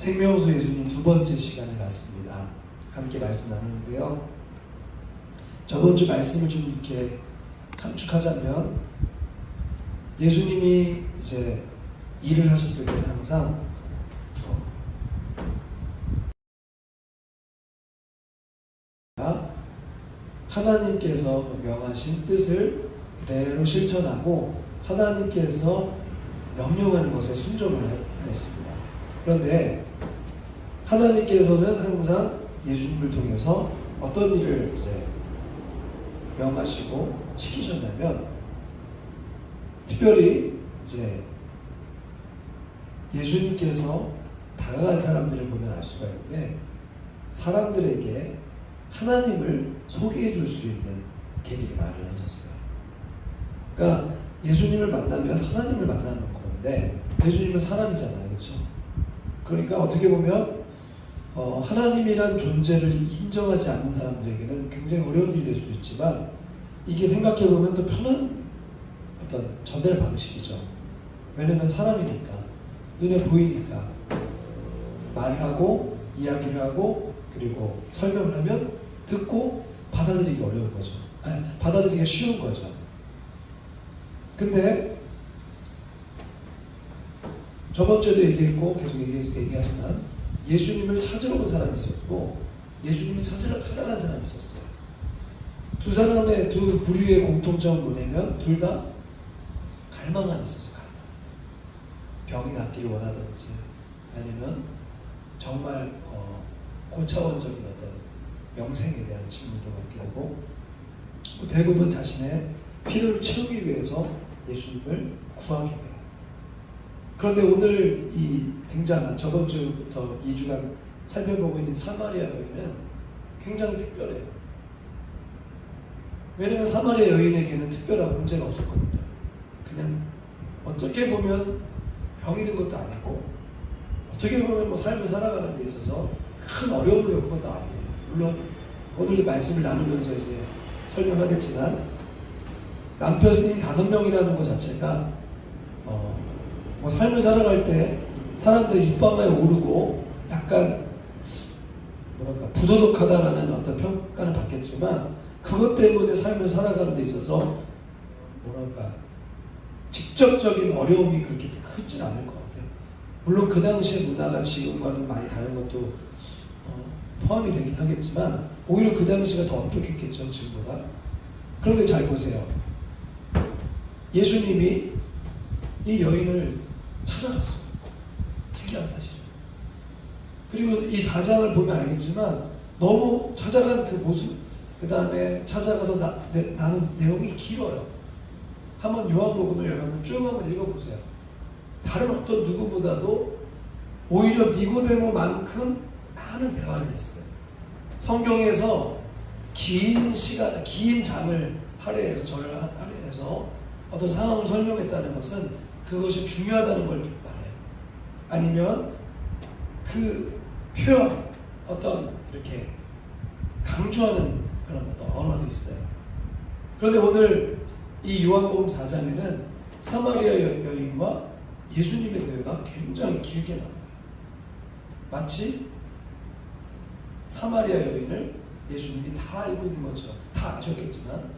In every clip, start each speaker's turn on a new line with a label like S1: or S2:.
S1: 생명수 예수님 두 번째 시간을 갖습니다. 함께 말씀 나누는데요. 저번 주 말씀을 좀 이렇게 함축하자면, 예수님이 이제 일을 하셨을 때는 항상 하나님께서 명하신 뜻을 그대로 실천하고 하나님께서 명령하는 것에 순종을 하였습니다. 그런데 하나님께서는 항상 예수님을 통해서 어떤 일을 이제 명하시고 시키셨냐면, 특별히 이제 예수님께서 다가간 사람들을 보면 알 수가 있는데, 사람들에게 하나님을 소개해 줄 수 있는 계기를 마련하셨어요. 그러니까 예수님을 만나면 하나님을 만나는 건데, 예수님은 사람이잖아요, 그렇죠? 그러니까 어떻게 보면 하나님이란 존재를 인정하지 않는 사람들에게는 굉장히 어려운 일이 될 수도 있지만, 이게 생각해 보면 또 편한 어떤 전달 방식이죠. 왜냐면 사람이니까, 눈에 보이니까 말을 하고 이야기를 하고 그리고 설명을 하면 듣고 받아들이기 어려운 거죠. 받아들이기가 쉬운 거죠. 근데 저번 주에도 얘기했고 계속 얘기하지만, 예수님을 찾으러 온 사람이 있었고 예수님이 찾아간 사람이 있었어요. 두 사람의 두 부류의 공통점은 뭐냐면, 둘 다 갈망함이 있었어요. 병이 낫기를 원하든지 아니면 정말 고차원적인 어떤 명생에 대한 질문도 갖게 되고, 대부분 자신의 필요를 채우기 위해서 예수님을 구하게 돼요. 그런데 오늘 이 등장한, 저번 주부터 2주간 살펴보고 있는 사마리아 여인은 굉장히 특별해요. 왜냐면 사마리아 여인에게는 특별한 문제가 없었거든요. 그냥 어떻게 보면 병이 든 것도 아니고, 어떻게 보면 뭐 삶을 살아가는 데 있어서 큰 어려움을 겪은 것도 아니에요. 물론 오늘도 말씀을 나누면서 이제 설명하겠지만, 남편 스님 5명이라는 것 자체가 뭐 삶을 살아갈 때 사람들이 입방아에 오르고 약간 뭐랄까 부도덕하다라는 어떤 평가는 받겠지만, 그것 때문에 삶을 살아가는 데 있어서 뭐랄까 직접적인 어려움이 그렇게 크진 않을 것 같아요. 물론 그 당시의 문화가 지금과는 많이 다른 것도 포함이 되긴 하겠지만, 오히려 그 당시가 더 엄격했겠죠, 지금보다. 그런데 잘 보세요. 예수님이 이 여인을 찾아갔어요. 특이한 사실이에요. 그리고 이 4장을 보면 알겠지만, 너무 찾아간 그 모습, 그 다음에 찾아가서 나는 내용이 길어요. 한번 요한복음을 여러분 쭉 한번 읽어보세요. 다른 어떤 누구보다도 오히려 니고데모만큼 많은 대화를 했어요. 성경에서 긴 장을 할애해서, 절을 할애해서 어떤 상황을 설명했다는 것은 그것이 중요하다는 걸 말해요. 아니면 그 표현, 어떤 이렇게 강조하는 그런 어떤 언어들이 있어요. 그런데 오늘 이 요한복음 4장에는 사마리아 여인과 예수님의 대화가 굉장히 길게 나와요. 마치 사마리아 여인을 예수님이 다 알고 있는 것처럼, 다 아셨겠지만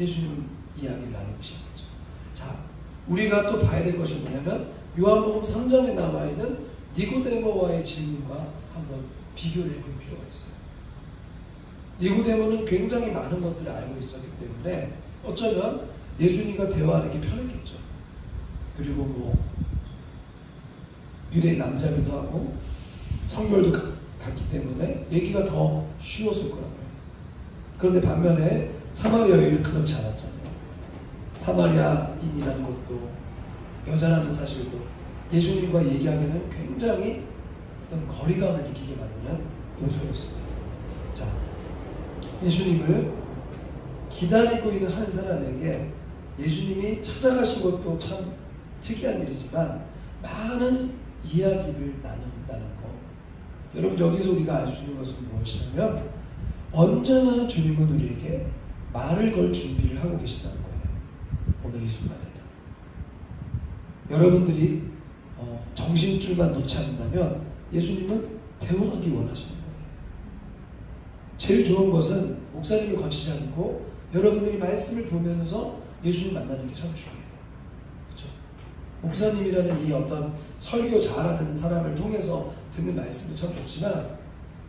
S1: 예수님 이야기를 나누고 시작하죠. 자, 우리가 또 봐야 될 것이 뭐냐면, 요한복음 3장에 나와 있는 니고데모와의 질문과 한번 비교를 해볼 필요가 있어요. 니고데모는 굉장히 많은 것들을 알고 있었기 때문에 어쩌면 예수님과 대화하는 게 편했겠죠. 그리고 뭐 유대인 남자기도 하고 성별도 같기 때문에 얘기가 더 쉬웠을 거라고요. 그런데 반면에 사마리아 여인은 그렇지 않았잖아요. 사마리아인이라는 것도, 여자라는 사실도 예수님과 얘기하기에는 굉장히 어떤 거리감을 느끼게 만드는 요소였습니다. 자, 예수님을 기다리고 있는 한 사람에게 예수님이 찾아가신 것도 참 특이한 일이지만, 많은 이야기를 나눈다는 거. 여러분, 여기서 우리가 알 수 있는 것은 무엇이냐면, 언제나 주님은 우리에게 말을 걸 준비를 하고 계시다는 거예요. 오늘 이 순간에도. 여러분들이 정신줄만 놓지 않는다면 예수님은 대화하기 원하시는 거예요. 제일 좋은 것은 목사님을 거치지 않고 여러분들이 말씀을 보면서 예수님 만나는 게 참 중요해요. 그렇죠? 목사님이라는 이 어떤 설교 잘하는 사람을 통해서 듣는 말씀도 참 좋지만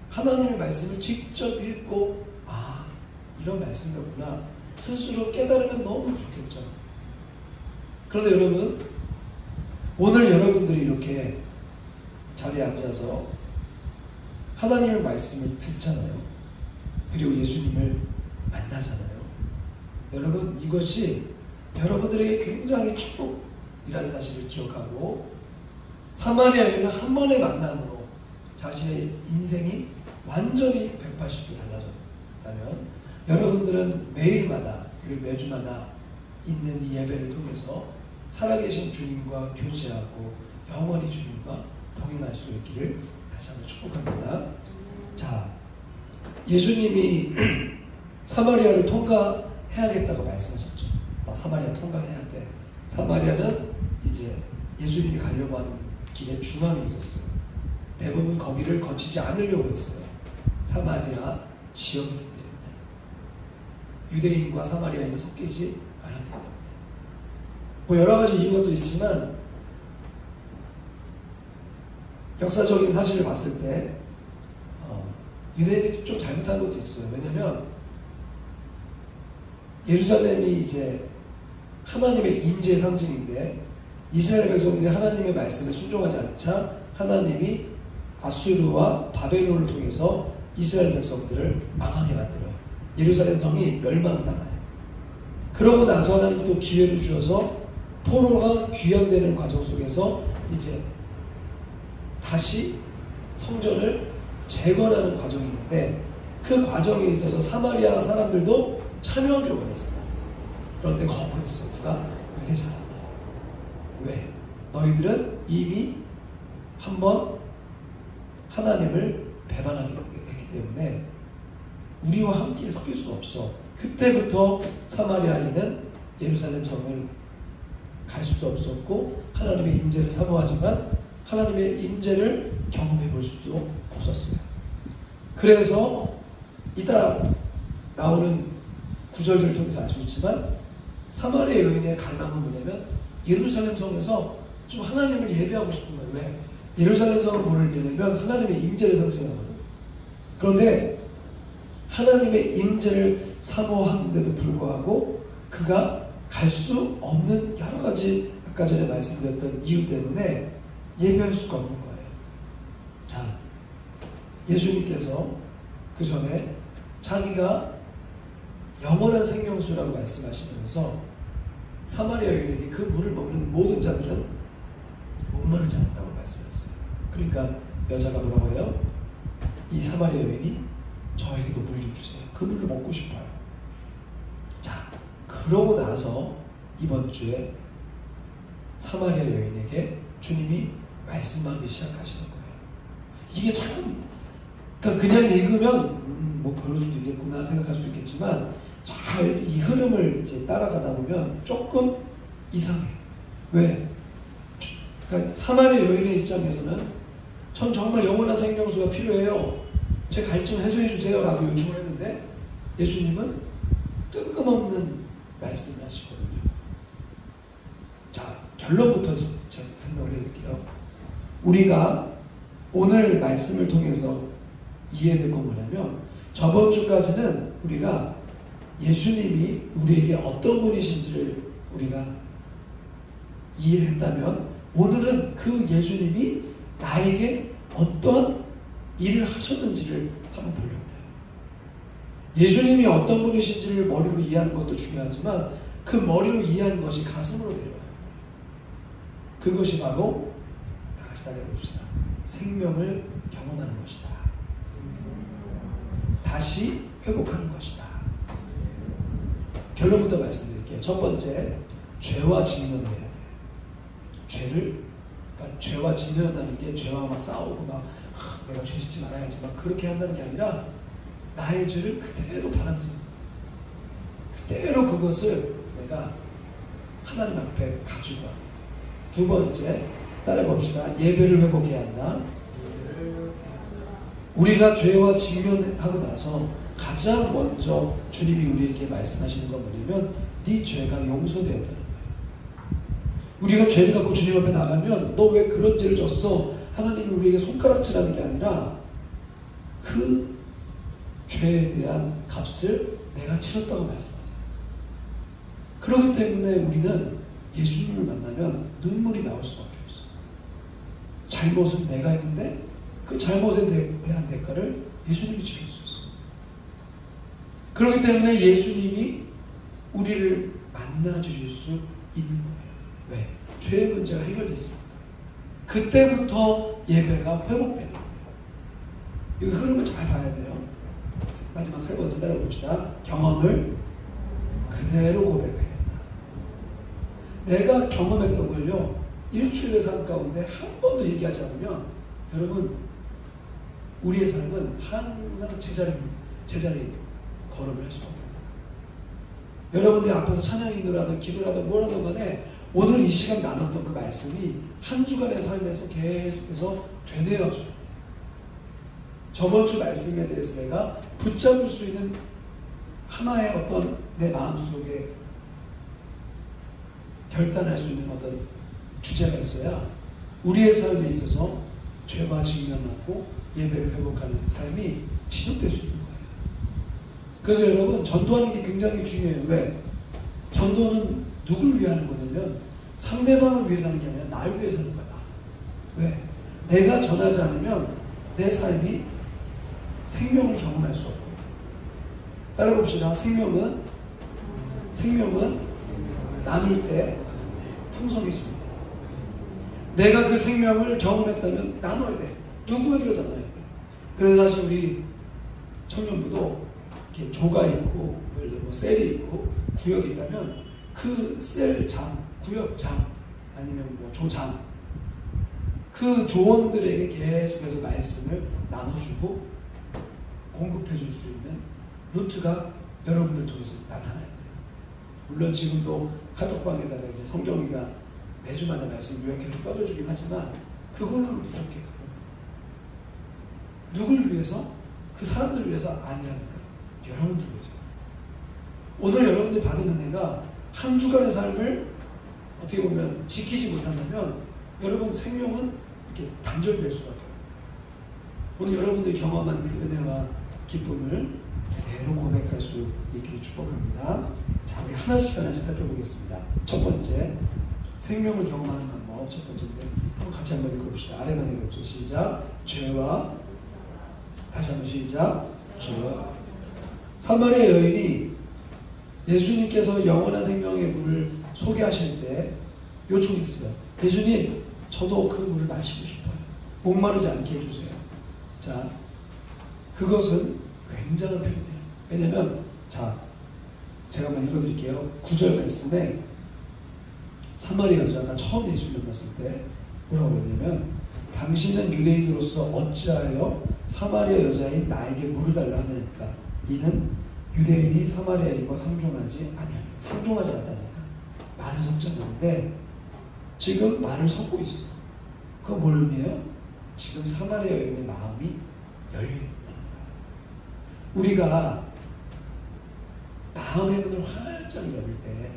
S1: 하나님의 말씀을 직접 읽고 이런 말씀이었구나 스스로 깨달으면 너무 좋겠죠. 그런데 여러분, 오늘 여러분들이 이렇게 자리에 앉아서 하나님의 말씀을 듣잖아요. 그리고 예수님을 만나잖아요. 여러분, 이것이 여러분들에게 굉장히 축복이라는 사실을 기억하고 사마리아 여인은 한 번의 만남으로 자신의 인생이 완전히 180도 달라졌다면 여러분들은 매일마다 그리고 매주마다 있는 이 예배를 통해서 살아계신 주님과 교제하고 영원히 주님과 동행할 수 있기를 다시 한번 축복합니다. 자, 예수님이 사마리아를 통과해야겠다고 말씀하셨죠. 사마리아 통과해야 돼. 사마리아는 이제 예수님이 가려고 하는 길의 중앙에 있었어요. 대부분 거기를 거치지 않으려고 했어요. 사마리아 지역이기 때문에. 유대인과 사마리아인이 섞이지 않았기 때문에. 뭐 여러 가지 이유가 또 있지만 역사적인 사실을 봤을 때 유대인이 좀 잘못한 것도 있어요. 왜냐하면 예루살렘이 이제 하나님의 임재의 상징인데 이스라엘 백성들이 하나님의 말씀에 순종하지 않자 하나님이 아수르와 바벨론을 통해서 이스라엘 백성들을 망하게 만들어요. 예루살렘 성이 멸망당해요. 그러고 나서 하나님이 또 기회를 주셔서 포로가 귀환되는 과정 속에서 이제 다시 성전을 재건하는 과정이 있는데 그 과정에 있어서 사마리아 사람들도 참여하기를 원했어요. 그런데 거부했어요. 누가? 유대 사람들. 왜? 너희들은 이미 한번 하나님을 배반하게 됐기 때문에 우리와 함께 섞일 수 없어. 그때부터 사마리아인은 예루살렘 성을 갈 수도 없었고 하나님의 임재를 사모하지만 하나님의 임재를 경험해 볼 수도 없었어요. 그래서 이따 나오는 구절들을 통해서 알 수 있지만 사마리아 여인의 갈망은 뭐냐면 예루살렘 성에서 좀 하나님을 예배하고 싶은 거예요. 왜? 예루살렘 성은 뭐를 얘기하냐면 하나님의 임재를 상징하거든요. 그런데 하나님의 임재를 사모하는데도 불구하고 그가 갈 수 없는 여러 가지 아까 전에 말씀드렸던 이유 때문에 예배할 수가 없는 거예요. 자, 예수님께서 그 전에 자기가 영원한 생명수라고 말씀하시면서 사마리아 여인에게 그 물을 먹는 모든 자들은 목마르지 않다고 말씀했어요. 그러니까 여자가 뭐라고 해요? 이 사마리아 여인이 저에게도 물 좀 주세요. 그 물을 먹고 싶어요. 자, 그러고 나서 이번 주에 사마리아 여인에게 주님이 말씀하기 시작하시는 거예요. 이게 참 그러니까 그냥 읽으면 뭐 그럴 수도 있겠구나 생각할 수도 있겠지만 잘 이 흐름을 이제 따라가다 보면 조금 이상해. 왜? 그러니까 사마리아 여인의 입장에서는 전 정말 영원한 생명수가 필요해요. 제 갈증을 해소해 주세요 라고 요청을 했는데 예수님은 뜬금없는 말씀을 하시거든요. 자, 결론부터 제가 설명을 해드릴게요. 우리가 오늘 말씀을 통해서 이해될 건 뭐냐면 저번 주까지는 우리가 예수님이 우리에게 어떤 분이신지를 우리가 이해했다면 오늘은 그 예수님이 나에게 어떤 일을 하셨는지를 한번 보려고 해요. 예수님이 어떤 분이신지를 머리로 이해하는 것도 중요하지만 그 머리로 이해하는 것이 가슴으로 내려와요. 그것이 바로 다시 달려봅시다. 생명을 경험하는 것이다. 다시 회복하는 것이다. 결론부터 말씀드릴게요. 첫 번째, 죄와 직면을 해야 돼요. 그러니까 죄와 직면한다는 게 죄와 막 싸우고 막 내가 죄 짓지 말아야지 막 그렇게 한다는 게 아니라 나의 죄를 그대로 받아들이는 거예요. 그대로 그것을 내가 하나님 앞에 가지고 가요. 두 번째, 따라해봅시다. 예배를 회복해야 한다. 우리가 죄와 직면하고 나서 가장 먼저 주님이 우리에게 말씀하시는 건 뭐냐면 네 죄가 용서되었다는 거예요. 우리가 죄를 갖고 주님 앞에 나가면 너 왜 그런 죄를 졌어? 하나님이 우리에게 손가락질하는 게 아니라 그 죄에 대한 값을 내가 치렀다고 말씀하세요. 그렇기 때문에 우리는 예수님을 만나면 눈물이 나올 수밖에 없어요. 잘못은 내가 했는데 그 잘못에 대한 대가를 예수님이 지킬 수 있어요. 그렇기 때문에 예수님이 우리를 만나주실 수 있는 거예요. 왜? 죄의 문제가 해결됐습니다. 그때부터 예배가 회복되는 거예요. 이 흐름을 잘 봐야 돼요. 마지막 세 번째 따라봅시다. 경험을 그대로 고백해야 된다. 내가 경험했던 걸요, 일주일의 삶 가운데 한 번도 얘기하지 않으면 여러분 우리의 삶은 항상 제자리 걸음을 할 수가 없어요. 여러분들이 앞에서 찬양인을 하든 기도를 하든 뭘 하든 간에 오늘 이 시간 나눴던 그 말씀이 한 주간의 삶에서 계속해서 되뇌어져요. 저번 주 말씀에 대해서 내가 붙잡을 수 있는 하나의 어떤 내 마음속에 결단할 수 있는 어떤 주제가 있어야 우리의 삶에 있어서 죄와 직면하고 예배를 회복하는 삶이 지속될 수 있는 거예요. 그래서 여러분 전도하는 게 굉장히 중요해요. 왜? 전도는 누굴 위하는 거냐면 상대방을 위해서 하는 게 아니라 나를 위해서 하는 거다. 왜? 내가 전하지 않으면 내 삶이 생명을 경험할 수 없고, 따라봅시다. 생명은 나눌 때 풍성해집니다. 내가 그 생명을 경험했다면 나눠야 돼. 누구에게로 나눠야 돼. 그래서 사실 우리 청년부도 이렇게 조가 있고, 예를 들어 셀이 있고, 구역이 있다면 그 셀장, 구역장, 아니면 뭐 조장, 그 조원들에게 계속해서 말씀을 나눠주고 공급해 줄 수 있는 루트가 여러분들 통해서 나타나야 돼요. 물론 지금도 카톡방에다가 이제 성경이가 매주마다 말씀 요약해서 떠들어주긴 하지만 그걸로는 부족해. 누굴 위해서? 그 사람들을 위해서 아니라니까. 여러분들 위해서. 오늘 여러분들이 받은 은혜가 한 주간의 삶을 어떻게 보면 지키지 못한다면 여러분 생명은 이렇게 단절될 수밖에 없어요. 오늘 여러분들이 경험한 그 은혜와 기쁨을 그대로 고백할 수 있기를 축복합니다. 자, 우리 하나씩 살펴보겠습니다. 첫 번째, 생명을 경험하는 방법. 첫 번째인데 한번 같이 한번 읽어봅시다. 아래만 읽어봅시다. 시작. 죄와, 다시 한번 시작. 죄와. 사마리아 여인이 예수님께서 영원한 생명의 물을 소개하실 때 요청했어요. 예수님, 저도 그 물을 마시고 싶어요. 목마르지 않게 해주세요. 자, 그것은 굉장한 표현이에요. 왜냐면, 자, 제가 한번 읽어드릴게요. 9절 말씀에 사마리아 여자가 처음 예수를 만났을 때 뭐라고 그랬냐면, 당신은 유대인으로서 어찌하여 사마리아 여자인 나에게 물을 달라 하냐니까. 이는 유대인이 사마리아인과 상종하지 않았다니까. 말을 섞지 않는데 지금 말을 섞고 있어. 그거 뭘 의미해요? 지금 사마리아 여인의 마음이 열려있다는 거야. 우리가 마음의 문을 활짝 열릴 때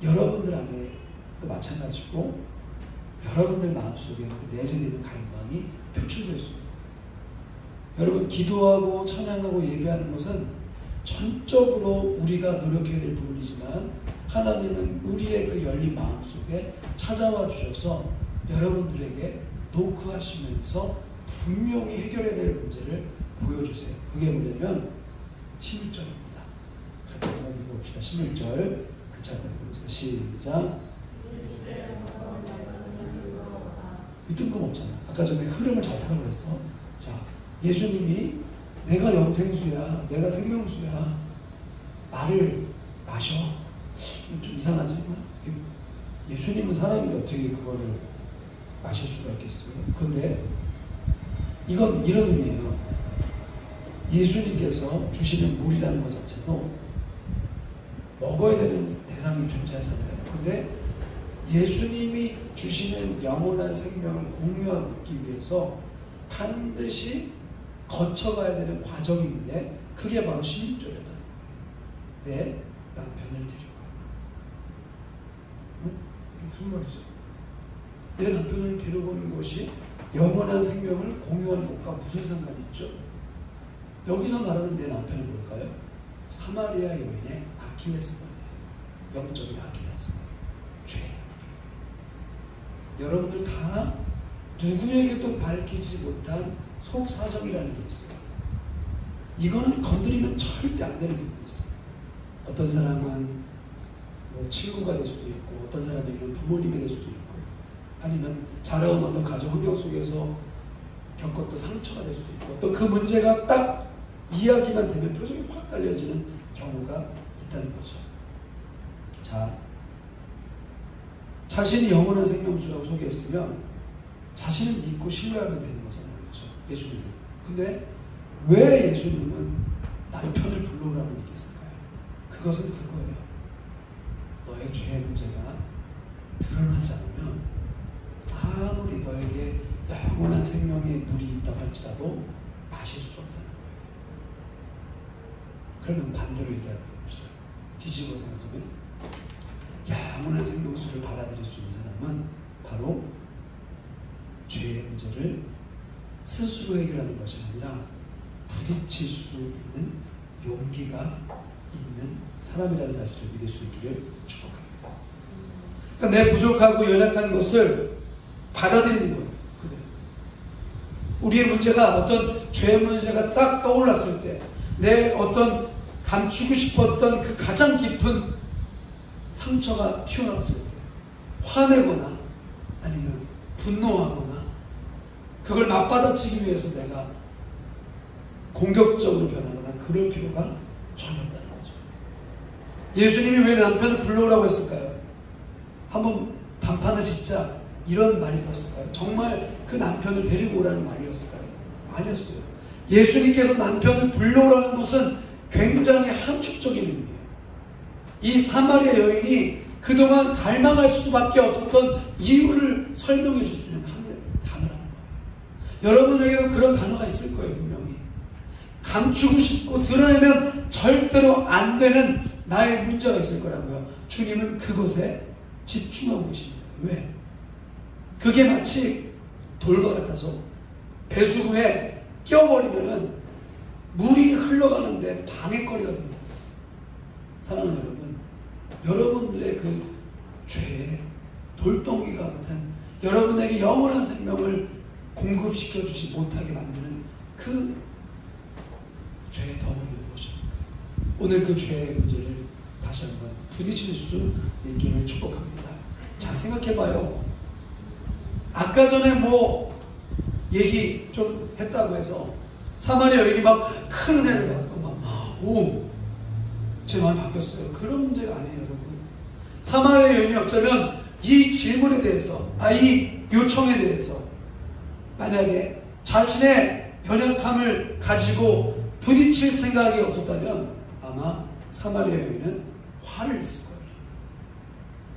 S1: 여러분들 안에도 마찬가지고 여러분들 마음속에는 그 내재되는 갈망이 표출될 수 있어요. 여러분, 기도하고 찬양하고 예배하는 것은 전적으로 우리가 노력해야 될 부분이지만 하나님은 우리의 그 열린 마음 속에 찾아와 주셔서 여러분들에게 노크하시면서 분명히 해결해야 될 문제를 보여주세요. 그게 뭐냐면 16절입니다. 같이 한번 읽어봅시다. 16절 같이 한번 읽어보세요. 시작. 이 뜬금없잖아. 아까 전에 흐름을 잘 타라고 그랬어. 자, 예수님이 내가 영생수야, 내가 생명수야, 나를 마셔. 좀 이상하지만 예수님은 사람인데 어떻게 그거를 마실 수가 있겠어요? 그런데 이건 이런 의미예요. 예수님께서 주시는 물이라는 것 자체도 먹어야 되는 대상이 존재하잖아요. 근데 예수님이 주시는 영원한 생명을 공유하기 위해서 반드시 거쳐가야 되는 과정이 있는데 그게 바로 16절이다. 내 남편을 데리고 무슨 말이죠? 내 남편을 데려오는 것이 영원한 생명을 공유하는 것과 무슨 상관이 있죠? 여기서 말하는 내 남편은 뭘까요? 사마리아 여인의 아킬레스건이에요. 영적인 아킬레스. 죄. 여러분들 다 누구에게도 밝히지 못한 속사정이라는 게 있어요. 이거는 건드리면 절대 안 되는 부분이 있어요. 어떤 사람은 뭐 친구가 될 수도 있고, 어떤 사람에게는 부모님이 될 수도 있고, 아니면 자라온 어떤 가정 환경 속에서 겪었던 상처가 될 수도 있고, 또 그 문제가 딱 이야기만 되면 표정이 확 달려지는 경우가 있다는 거죠. 자, 자신이 영원한 생명수라고 소개했으면 자신을 믿고 신뢰하면 되는 거잖아요. 그렇죠? 예수님. 근데 왜 예수님은 남편을 불러오라는 얘기 했을까요? 그것은 그거예요. 너의 죄의 문제가 드러나지 않으면 아무리 너에게 영원한 생명의 물이 있다고 할지라도 마실 수 없다는 거예요. 그러면 반대로 얘기할 거 없어요. 뒤집어 생각하면 영원한 생명수를 받아들일 수 있는 사람은 바로 죄의 문제를 스스로 해결하는 것이 아니라 부딪힐 수 있는 용기가 있는 사람이라는 사실을 믿을 수 있기를 축복합니다. 그러니까 내 부족하고 연약한 것을 받아들이는 거예요. 그래. 우리의 문제가 어떤 죄의 문제가 딱 떠올랐을 때 내 어떤 감추고 싶었던 그 가장 깊은 상처가 튀어나왔을 때 화내거나 아니면 분노하거나 그걸 맞받아치기 위해서 내가 공격적으로 변하거나 그럴 필요가 전혀 없다는 거죠. 예수님이 왜 남편을 불러오라고 했을까요? 한번 단판을 짓자 이런 말이었을까요? 정말 그 남편을 데리고 오라는 말이었을까요? 아니었어요. 예수님께서 남편을 불러오라는 것은 굉장히 함축적인 의미예요. 이 사마리아 여인이 그동안 갈망할 수밖에 없었던 이유를 설명해 줄 수 있는 단어라는 거예요. 여러분에게도 그런 단어가 있을 거예요. 분명히 감추고 싶고 드러내면 절대로 안 되는 나의 문제가 있을 거라고요. 주님은 그것에 집중하고 계십니다. 왜? 그게 마치 돌과 같아서 배수구에 끼워버리면은 물이 흘러가는데 방해거리가 됩니다. 사랑하는 여러분, 여러분들의 그 죄, 돌덩이가 같은 여러분에게 영원한 생명을 공급시켜 주지 못하게 만드는 그 죄의 덩어리는 무엇입니까? 오늘 그 죄의 문제를 다시 한번 부딪힐 수 있기를 축복합니다. 자, 생각해봐요. 아까 전에 뭐 얘기 좀 했다고 해서 사마리아 여인이 막 큰 은혜를 받고 막 제 마음이 바뀌었어요. 그런 문제가 아니에요, 여러분. 사마리아 여인이 어쩌면 이 질문에 대해서, 이 요청에 대해서 만약에 자신의 연약함을 가지고 부딪힐 생각이 없었다면 아마 사마리아 여인은 화를 냈을 거예요.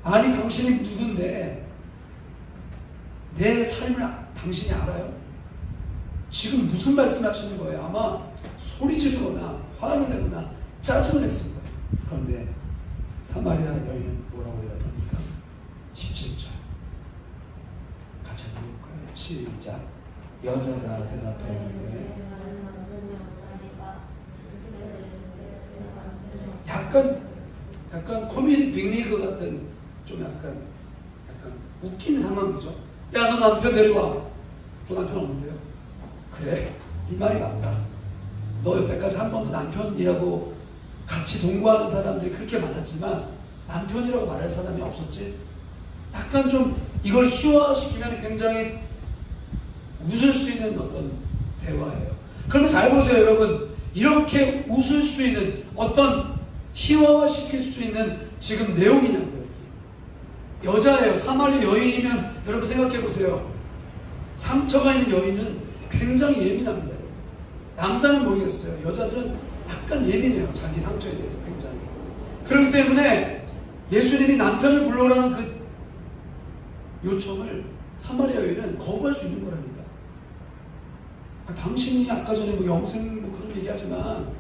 S1: 아니, 당신이 누군데 내 삶을 당신이 알아요? 지금 무슨 말씀하시는 거예요? 아마 소리 지르거나 화를 내거나 짜증을 냈을 거예요. 그런데 사마리아 여인은 뭐라고 대답합니까? 17절 같이 한번 볼까요? 시작. 여자가 대답하였는데 약간 코미디 빅리그 같은 좀 약간 웃긴 상황이죠. 야, 너 남편 데려와. 저 남편 없는데요? 그래? 네 말이 맞다. 너 여태까지 한 번도 남편이라고 같이 동거하는 사람들이 그렇게 많았지만 남편이라고 말할 사람이 없었지? 약간 좀 이걸 희화시키면 굉장히 웃을 수 있는 어떤 대화예요. 그런데 잘 보세요, 여러분. 이렇게 웃을 수 있는 어떤 희화화시킬 수 있는 지금 내용이냐고요. 여자예요. 사마리아 여인이면 여러분 생각해 보세요. 상처가 있는 여인은 굉장히 예민합니다. 여러분. 남자는 모르겠어요. 여자들은 약간 예민해요. 자기 상처에 대해서 굉장히. 그렇기 때문에 예수님이 남편을 불러오라는 그 요청을 사마리아 여인은 거부할 수 있는 거라니까. 당신이 아까 전에 뭐 영생 뭐 그런 얘기하지만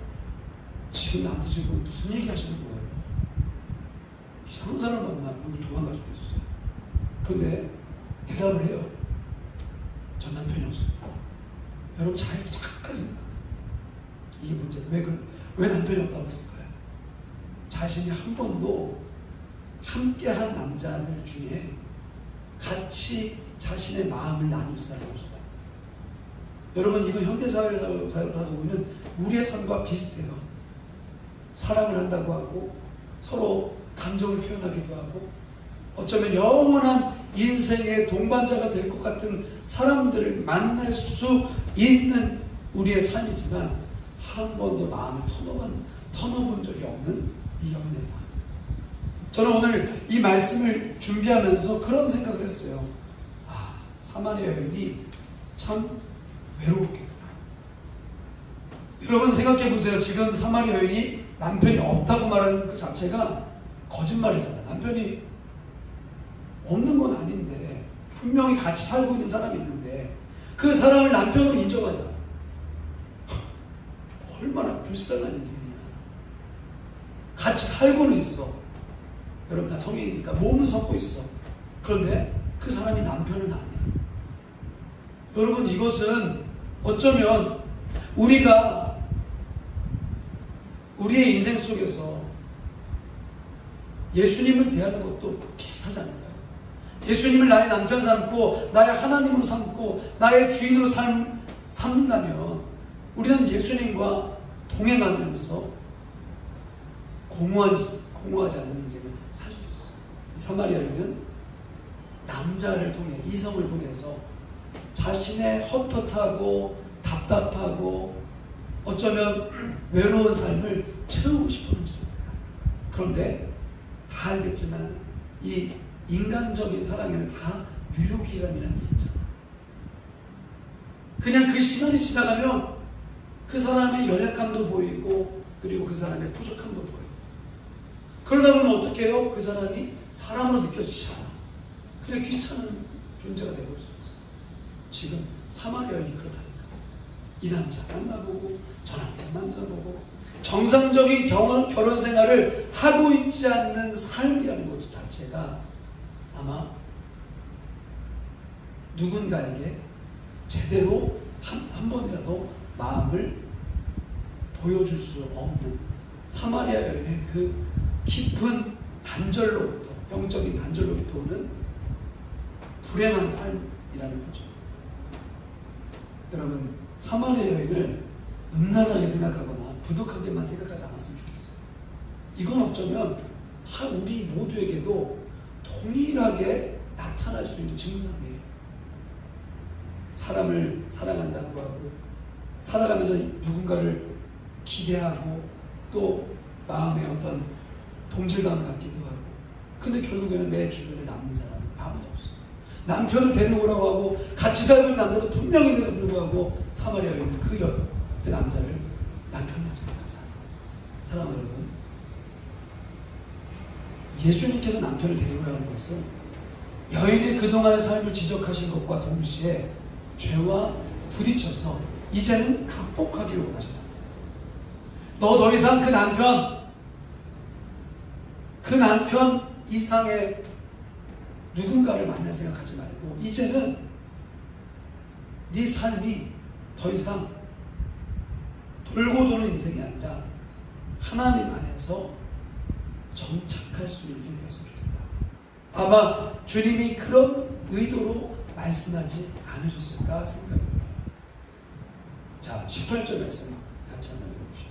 S1: 지금 나한테 지금 무슨 얘기 하시는 거예요? 이상한 사람 만나면 도망갈 수도 있어요. 그런데 대답을 해요. 전 남편이 없습니다. 여러분 잠깐 생각하세요. 이게 문제예요. 왜 남편이 없다고 했을까요? 자신이 한 번도 함께한 남자들 중에 같이 자신의 마음을 나눌 사람이 없어요. 여러분 이거 현대사회를 하고 보면 우리의 삶과 비슷해요. 사랑을 한다고 하고 서로 감정을 표현하기도 하고 어쩌면 영원한 인생의 동반자가 될 것 같은 사람들을 만날 수 있는 우리의 삶이지만 한 번도 마음을 터놓은 적이 없는 이 연애 삶. 저는 오늘 이 말씀을 준비하면서 그런 생각을 했어요. 사마리아 여인이 참 외로웠겠구나. 여러분 생각해 보세요. 지금 사마리아 여인이 남편이 없다고 말하는 그 자체가 거짓말이잖아요. 남편이 없는 건 아닌데 분명히 같이 살고 있는 사람이 있는데 그 사람을 남편으로 인정하잖아요. 얼마나 불쌍한 인생이야. 같이 살고는 있어. 여러분 다 성인이니까 몸은 섞고 있어. 그런데 그 사람이 남편은 아니야. 여러분 이것은 어쩌면 우리가 우리의 인생 속에서 예수님을 대하는 것도 비슷하지 않을까요? 예수님을 나의 남편 삼고 나의 하나님으로 삼고 나의 주인으로 삼는다면 우리는 예수님과 동행하면서 공허하지 않는 인생을 살 수 있어요. 사마리아인은 남자를 통해 이성을 통해서 자신의 헛헛하고 답답하고 어쩌면 외로운 삶을 채우고 싶어하는 줄입니다. 그런데 다 알겠지만 이 인간적인 사랑에는 다 유효기간이라는 게 있잖아요. 그냥 그 시간이 지나가면 그 사람의 연약함도 보이고 그리고 그 사람의 부족함도 보이고 그러다 보면 어떻게 해요? 그 사람이 사람으로 느껴지지 않아. 그냥 귀찮은 존재가 되고 있어요. 지금 사마리아 여인이 그러다니까. 이 남자 만나보고 저 남자 만나보고 정상적인 결혼 생활을 하고 있지 않는 삶이라는 것 자체가 아마 누군가에게 제대로 한 번이라도 마음을 보여줄 수 없는 사마리아 여인의 그 깊은 단절로부터 영적인 단절로부터 오는 불행한 삶이라는 거죠. 여러분 사마리아 여인을 음란하게 생각하거나 부족하게만 생각하지 않았으면 좋겠어요. 이건 어쩌면 다 우리 모두에게도 동일하게 나타날 수 있는 증상이에요. 사람을 사랑한다고 하고 살아가면서 누군가를 기대하고 또 마음에 어떤 동질감을 갖기도 하고 근데 결국에는 내 주변에 남는 사람은 아무도 없어요. 남편을 데려오라고 하고 같이 살고 있는 남자도 분명히 있는데도 불구하고 사마리아 여인은 그 남자를 남편이라고 생각하잖아요. 사랑하는 여러분, 예수님께서 남편을 데려오라고 하는 것은 여인의 그동안의 삶을 지적하신 것과 동시에 죄와 부딪혀서 이제는 극복하기를 원하셔요. 너 더 이상 그 남편 이상의 누군가를 만날 생각하지 말고 이제는 네 삶이 더 이상 돌고 도는 인생이 아니라 하나님 안에서 정착할 수 있는 인생이 되었으면 좋겠다. 아마 주님이 그런 의도로 말씀하지 않으셨을까 생각이 들어요. 자, 18절 말씀 같이 한번 읽어봅시다.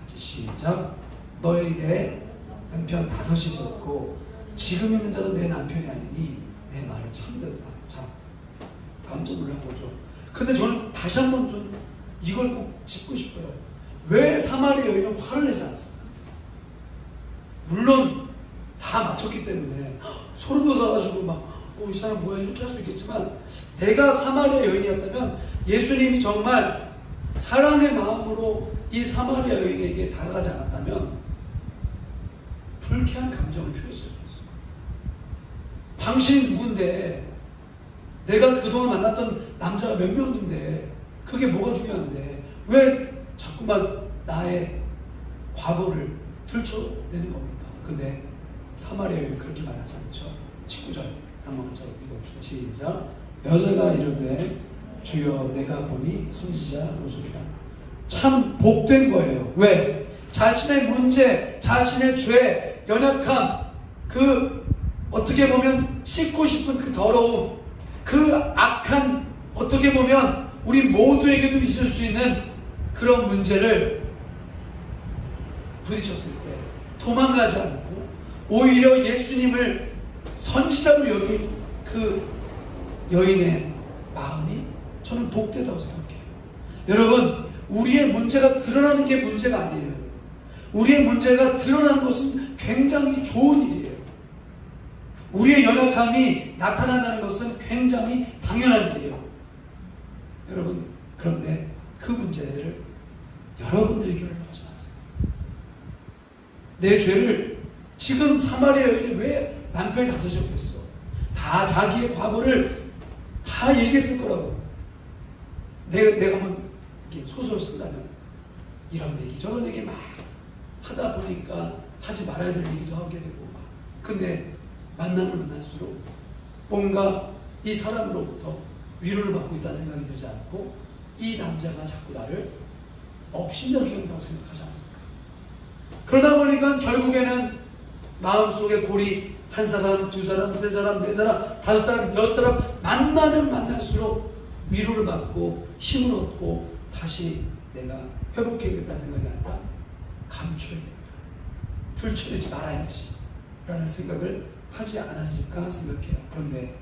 S1: 같이 시작. 너에게 남편 5이 있었고 지금 있는 자도 내 남편이 아니니 내 말이 참되었다. 자, 깜짝 놀란 거죠. 근데 저는 다시 한번 좀 이걸 꼭 짚고 싶어요. 왜 사마리아 여인은 화를 내지 않았습니까? 물론 다 맞췄기 때문에 소름 돋아가지고 막 이 사람 뭐야 이렇게 할 수 있겠지만 내가 사마리아 여인이었다면 예수님이 정말 사랑의 마음으로 이 사마리아 여인에게 다가가지 않았다면 불쾌한 감정을 표현했을 수 있어요. 당신이 누군데 내가 그동안 만났던 남자가 몇 명인데 그게 뭐가 중요한데 왜 자꾸만 나의 과거를 들춰내는 겁니까? 근데 사마리아인은 그렇게 말하지 않죠. 19절 한번 같이 읽어봅시다. 시작. 여자가 이르되 주여 내가 보니 선지자로소이다. 참 복된 거예요. 왜? 자신의 문제, 자신의 죄, 연약함, 그 어떻게 보면 씻고 싶은 그 더러움, 그 악한, 어떻게 보면 우리 모두에게도 있을 수 있는 그런 문제를 부딪혔을 때 도망가지 않고 오히려 예수님을 선지자로 여긴 그 여인의 마음이 저는 복되다고 생각해요. 여러분, 우리의 문제가 드러나는 게 문제가 아니에요. 우리의 문제가 드러나는 것은 굉장히 좋은 일이에요. 우리의 연약함이 나타난다는 것은 굉장히 당연한 일이에요. 여러분, 그런데 그 문제를 여러분들이 결론하지 마세요. 내 죄를 지금 사마리아 여인이 왜 남편이 다섯이 없겠어? 다 자기의 과거를 다 얘기했을 거라고. 내가 한번 소설 쓴다면 이런 얘기 저런 얘기 막 하다 보니까 하지 말아야 될 얘기도 하게 되고 막. 근데 만나면 만날수록 뭔가 이 사람으로부터 위로를 받고 있다는 생각이 들지 않고 이 남자가 자꾸 나를 업신여긴다고 생각하지 않습니까? 그러다 보니까 결국에는 마음속에 골이 한 사람, 두 사람, 세 사람, 네 사람, 다섯 사람, 여섯 사람 만나면 만날수록 위로를 받고 힘을 얻고 다시 내가 회복해야겠다는 생각이 아니라 감춰야겠다. 들춰내지 말아야지 라는 생각을 하지 않았을까 생각해요. 그런데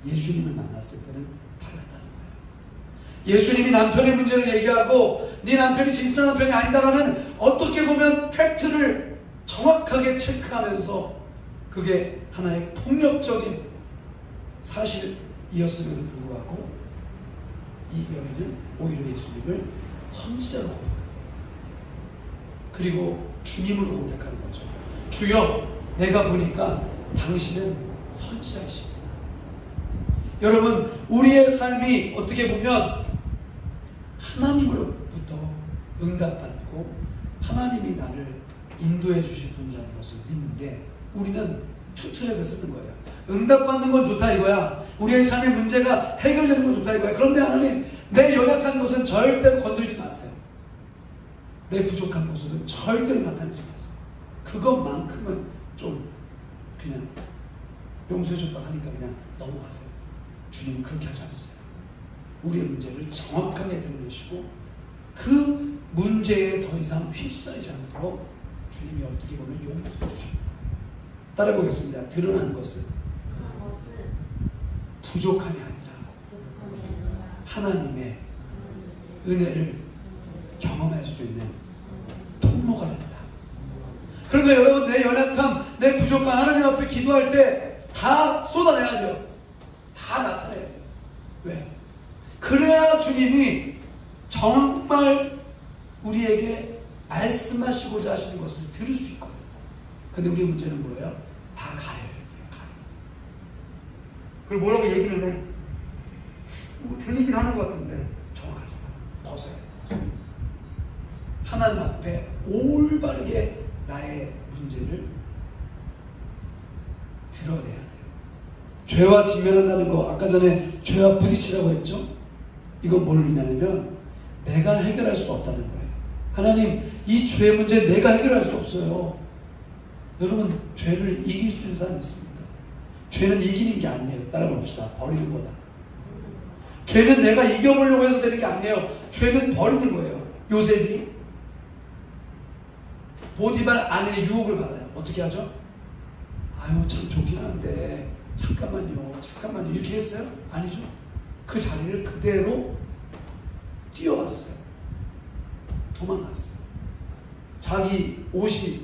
S1: 예수님을 만났을 때는 달랐다는 거예요. 예수님이 남편의 문제를 얘기하고 네 남편이 진짜 남편이 아니다라는 어떻게 보면 팩트를 정확하게 체크하면서 그게 하나의 폭력적인 사실이었음에도 불구하고 이 여인은 오히려 예수님을 선지자로 고백합니다. 그리고 주님으로 고백하는 거죠. 주여, 내가 보니까 당신은 선지자이십니다. 여러분, 우리의 삶이 어떻게 보면 하나님으로부터 응답받고 하나님이 나를 인도해 주실 분이라는 것을 믿는데 우리는 투트랙을 쓰는 거예요. 응답받는 건 좋다 이거야. 우리의 삶의 문제가 해결되는 건 좋다 이거야. 그런데 하나님, 내 연약한 것은 절대로 건드리지 마세요. 내 부족한 모습은 절대로 나타내지 마세요. 그것만큼은 좀 그냥 용서해줬다고 하니까 그냥 넘어가세요. 주님은 그렇게 하지 않으세요. 우리의 문제를 정확하게 드러내시고 그 문제에 더 이상 휩싸이지 않도록 주님이 어떻게 보면 용서해 주십니다. 따라 보겠습니다. 드러나는 것은 부족함이 아니라 하나님의 은혜를 경험할 수 있는 통로가 된다. 그러니까 여러분, 내 연약함, 내 부족함 하나님 앞에 기도할 때 다 쏟아내야 돼요. 다 나타내야 돼요. 왜? 그래야 주님이 정말 우리에게 말씀하시고자 하시는 것을 들을 수 있거든요. 근데 우리 문제는 뭐예요? 다 가려야 돼요. 가려. 그리고 뭐라고 얘기를 해? 뭐 들리긴 하는 것 같은데 정확하지 않아. 벗어야 돼요. 하나님 앞에 올바르게 나의 문제를 드러내야 돼요. 죄와 직면한다는 거, 아까 전에 죄와 부딪히라고 했죠? 이건 뭘 의미하냐면 내가 해결할 수 없다는 거예요. 하나님, 이 죄 문제 내가 해결할 수 없어요. 여러분, 죄를 이길 수 있는 사람 있습니까? 죄는 이기는 게 아니에요. 따라 봅시다. 버리는 거다. 죄는 내가 이겨보려고 해서 되는 게 아니에요. 죄는 버리는 거예요. 요셉이 보디발 아내의 유혹을 받아요. 어떻게 하죠? 아유, 참 좋긴 한데 잠깐만요 이렇게 했어요? 아니죠. 그 자리를 그대로 뛰어갔어요. 도망갔어요. 자기 옷이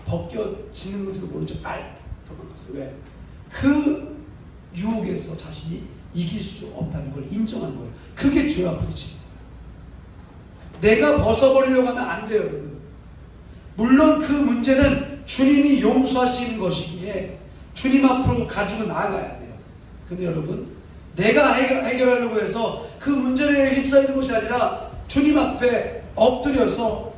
S1: 벗겨지는 건지도 모르죠. 빨리 도망갔어요. 왜? 그 유혹에서 자신이 이길 수 없다는 걸 인정한 거예요. 그게 죄와 부딪히는 거예요. 내가 벗어버리려고 하면 안 돼요, 여러분. 물론 그 문제는 주님이 용서하시는 것이기에 주님 앞으로 가지고 나아가야 돼요. 근데 여러분, 내가 해결하려고 해서 그 문제를 휩싸이는 것이 아니라 주님 앞에 엎드려서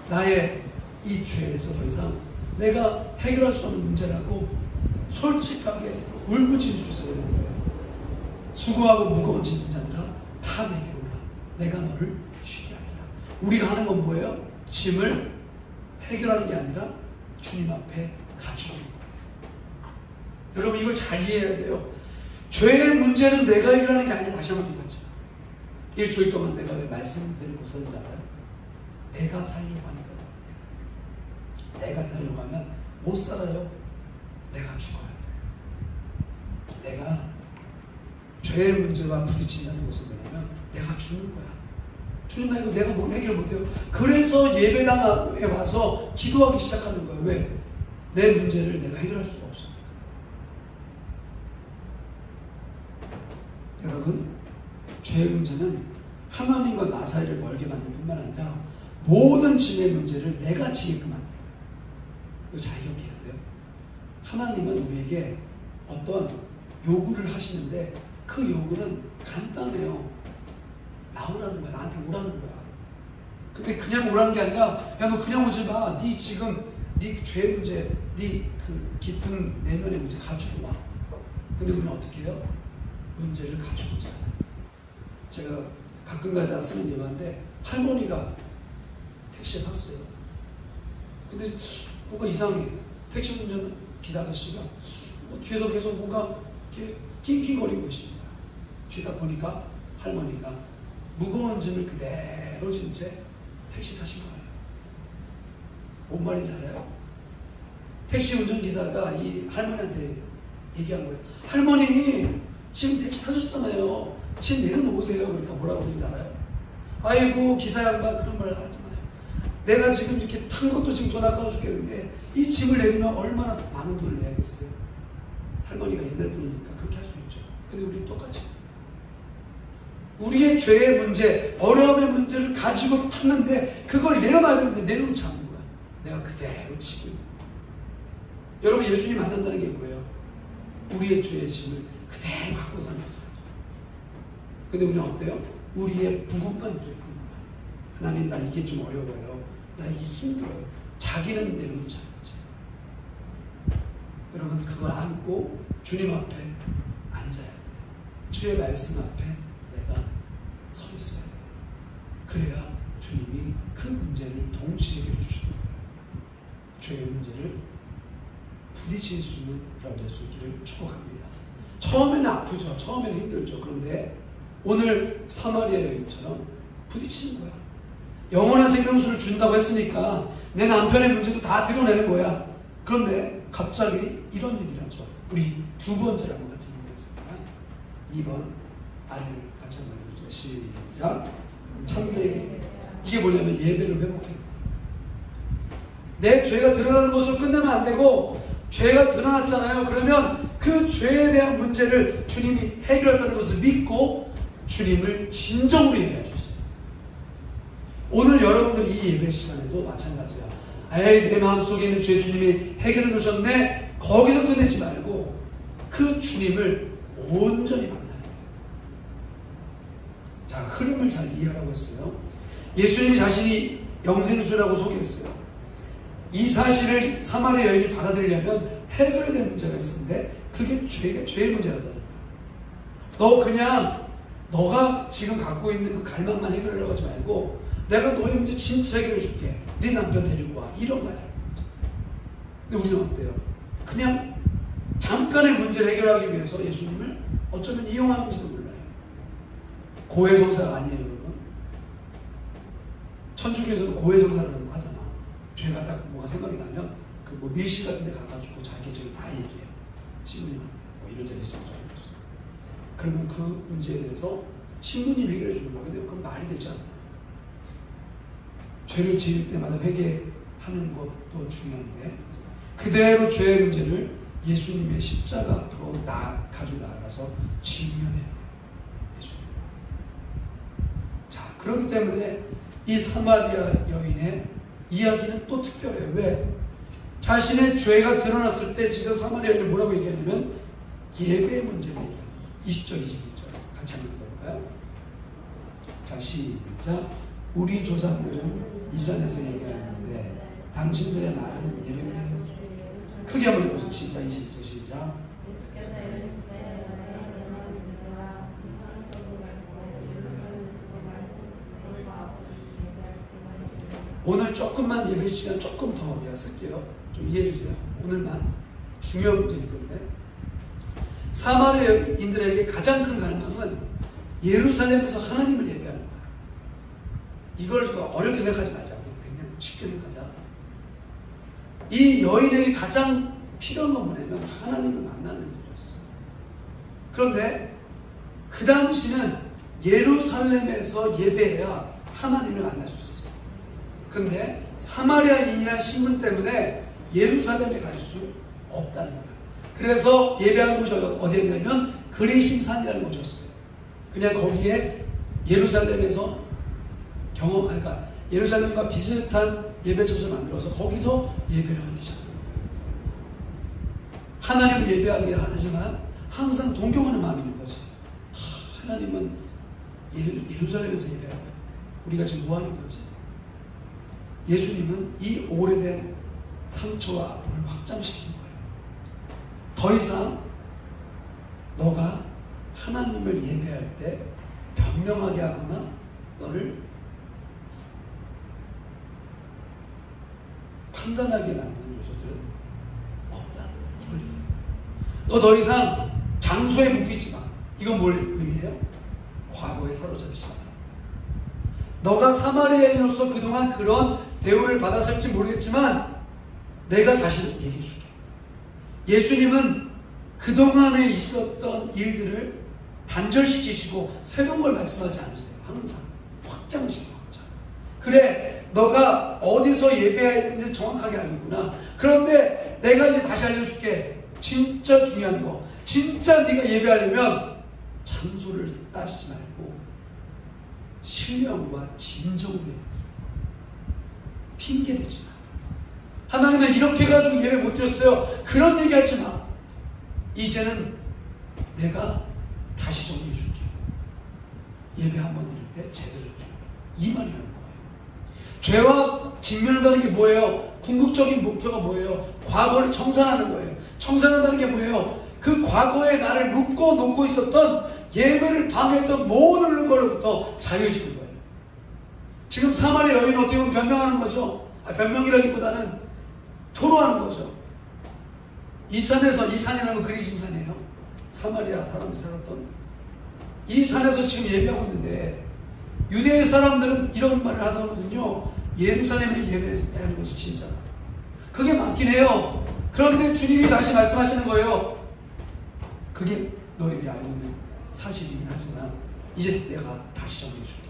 S1: 나의 이 죄에 대해서 더 이상 내가 해결할 수 없는 문제라고 솔직하게 울부짖을 수 있어야 되는 거예요. 수고하고 무거운 짐진 자들아 다 내게로 오라. 내가 너를 쉬게 하리라. 우리가 하는 건 뭐예요? 짐을 해결하는 게 아니라 주님 앞에 갖추는 거예요. 여러분 이걸 잘 이해해야 돼요. 죄의 문제는 내가 해결하는 게 아니라 다시 한번 얘기하죠. 일주일 동안 내가 왜 말씀드리고 있었는지 알아요? 내가 살려고 하는 거예요. 내가 살려고 하면 못 살아요. 내가 죽어야 돼. 내가 죄의 문제와 부딪힌다는 것은 뭐냐면 내가 죽는 거야. 주님 나 이거 내가 뭐 해결 못해요. 그래서 예배당에 와서 기도하기 시작하는 거예요. 왜? 내 문제를 내가 해결할 수가 없으니까. 여러분 죄의 문제는 하나님과 나 사이를 멀게 만들 뿐만 아니라 모든 짐의 문제를 내가 지게끔 만들어요. 이거 잘 기억해야 돼요. 하나님은 우리에게 어떤 요구를 하시는데 그 요구는 간단해요. 나오라는 거야. 나한테 오라는 거야. 근데 그냥 오라는 게 아니라 야 너 그냥 오지 마. 네 지금 네 죄 문제, 네 그 깊은 내면의 문제 가지고 와. 근데 우리는 어떻게 해요? 문제를 가지고 오잖아요. 제가 가끔가다 쓰는 예화인데 할머니가 택시에 탔어요. 근데 뭔가 이상해. 택시 운전 기사 아저씨가 뒤에서 계속 뭔가 이렇게 낑낑거리고 계십니다. 뒤다 보니까 할머니가 무거운 짐을 그대로 진 채 택시 타신 거예요. 뭔 말인지 알아요? 택시 운전기사가 이 할머니한테 얘기한 거예요. 할머니 지금 택시 타셨잖아요. 지금 내려놓으세요. 그러니까 뭐라고 그러는지 알아요? 아이고 기사 양반 그런 말 하지 마요. 내가 지금 이렇게 탄 것도 지금 돈 아까워 죽겠는데 이 짐을 내리면 얼마나 많은 돈을 내야겠어요. 할머니가 옛날 분이니까 그렇게 할 수 있죠. 근데 우리는 똑같이 우리의 죄의 문제, 어려움의 문제를 가지고 탔는데 그걸 내려놔야 되는데 내려놓지 않는 거야. 내가 그대로 지고 있는 거야. 여러분 예수님 만난다는 게 뭐예요? 우리의 죄의 짐을 그대로 갖고 가는 거예요. 근데 우리는 어때요? 우리의 부분만 들어요. 부분만. 하나님 나 이게 좀 어려워요. 나 이게 힘들어요. 자기는 내려놓지 않지. 여러분 그걸 안고 주님 앞에 앉아야 돼요. 주의 말씀 앞에 내가 서 있어야 돼요. 그래야 주님이 그 문제를 동시에 해결해 주시는 거예요. 죄의 문제를 부딪힐 수 있는 그런 예수기를 축복합니다. 처음에는 아프죠. 처음에는 힘들죠. 그런데 오늘 사마리아 여인처럼 부딪히는 거야. 영원한 생명수를 준다고 했으니까 내 남편의 문제도 다 드러내는 거야. 그런데 갑자기 이런 얘기를 하죠. 우리 두 번째를 한번 같이 보겠습니다. 2번 아래를 같이 한번 해주세요. 시작. 참되게. 이게 뭐냐면 예배를 회복해요. 내 죄가 드러나는 것으로 끝내면 안 되고 죄가 드러났잖아요. 그러면 그 죄에 대한 문제를 주님이 해결한다는 것을 믿고 주님을 진정으로 예배할 수 있어요. 오늘 여러분들 이 예배 시간에도 마찬가지야. 에이 내 마음속에 있는 죄 주님이 해결해 놓으셨네. 거기서 끝내지 말고 그 주님을 온전히 만나요. 자, 흐름을 잘 이해하라고 했어요. 예수님이 자신이 영생주라고 소개했어요. 이 사실을 사마리아 여인이 받아들이려면 해결해야 되는 문제가 있었는데 그게 죄의 문제라는 거야. 너 그냥 너가 지금 갖고 있는 그 갈망만 해결하려고 하지 말고 내가 너의 문제 진짜 해결해 줄게. 네 남편 데리고 와. 이런 말이야. 근데 우리는 어때요? 그냥 잠깐의 문제를 해결하기 위해서 예수님을 어쩌면 이용하는지도 몰라요. 고해성사가 아니에요, 여러분. 천주교에서는 고해성사라고 하잖아. 죄가 딱 뭐가 생각이 나면 그 뭐 밀실 같은 데 가가지고 자기 저기 다 얘기해요. 신부님한테 뭐 이런 자리 있어. 그러면 그 문제에 대해서 신부님 해결해 주는 거야. 근데 그건 말이 되지 않아요. 죄를 지을 때마다 회개하는 것도 중요한데 그대로 죄의 문제를 예수님의 십자가 앞으로 가지고 나아가서 직면해야 돼요. 예수님. 자, 그렇기 때문에 이 사마리아 여인의 이야기는 또 특별해요. 왜? 자신의 죄가 드러났을 때 지금 사마리아 여인이 뭐라고 얘기하냐면 예배의 문제를 얘기합니다. 20절, 21절 같이 한번 볼까요? 자, 시작. 우리 조상들은 이 산에서 예배하는데 당신들의 말은 예배면 크게 한번 읽어서 시작. 21절 시작. 오늘 조금만 예배 시간 조금 더 내가 쓸게요. 좀 이해해 주세요. 오늘만 중요한 문제이기 때문에. 사마리아인들에게 가장 큰 갈망은 예루살렘에서 하나님을 예배하는 거야. 이걸 어렵게 생각하지 말자. 그냥 쉽게 생각하자. 이 여인에게 가장 필요한 건 뭐냐면 하나님을 만나는 일이었어. 그런데 그 당시는 예루살렘에서 예배해야 하나님을 만날 수 있었어. 근데 사마리아인이라는 신분 때문에 예루살렘에 갈 수 없다는 거야. 그래서 예배하는 곳이 어디였냐면 그리심산이라는 곳이었어요. 그냥 거기에 예루살렘에서 그러니까 예루살렘과 비슷한 예배처를 만들어서 거기서 예배를 하기 시작합니다. 하나님을 예배하게 하지만 항상 동경하는 마음이 있는 거지. 하나님은 예루살렘에서 예배하고 우리가 지금 뭐 하는 거지? 예수님은 이 오래된 상처와 아픔을 확장시키는 거예요. 더 이상 너가 하나님을 예배할 때 변명하게 하거나 너를 판단하게 만드는 요소들은 없다. 이걸 얘기해요. 너 더 이상 장소에 묶이지 마. 이건 뭘 의미해요? 과거에 사로잡히지 마라. 너가 사마리아인으로서 그동안 그런 대우를 받았을지 모르겠지만 내가 다시 얘기해 줄게. 예수님은 그동안에 있었던 일들을 단절시키시고 새로운 걸 말씀하지 않으세요. 항상 확장시키고 확장. 그래, 너가 어디서 예배해야 되는지 정확하게 알고 있구나. 그런데 내가 이제 다시 알려줄게. 진짜 중요한 거. 진짜 네가 예배하려면 장소를 따지지 말고 신령과 진정으로 핑계대지 마. 하나님은 이렇게 해가지고 예배 못 드렸어요. 그런 얘기 하지 마. 이제는 내가 다시 정리해 줄게. 예배 한 번 드릴 때 제대로 드려. 이 말이라는 거예요. 죄와 직면한다는 게 뭐예요? 궁극적인 목표가 뭐예요? 과거를 청산하는 거예요. 청산한다는 게 뭐예요? 그 과거에 나를 묶어 놓고 있었던 예배를 방해했던 모든 걸로부터 자유해지는 거예요. 지금 사마리아 여인은 어떻게 보면 변명하는 거죠. 변명이라기보다는 토로하는 거죠. 이 산이라는 그리심산이에요. 사마리아 사람들이 살았던 이 산에서 지금 예배하고 있는데 유대 사람들은 이런 말을 하더군요. 예루살렘에 예배하는 것이 진짜다. 그게 맞긴 해요. 그런데 주님이 다시 말씀하시는 거예요. 그게 너희들이 알고 있는 사실이긴 하지만 이제 내가 다시 정리해 줄게.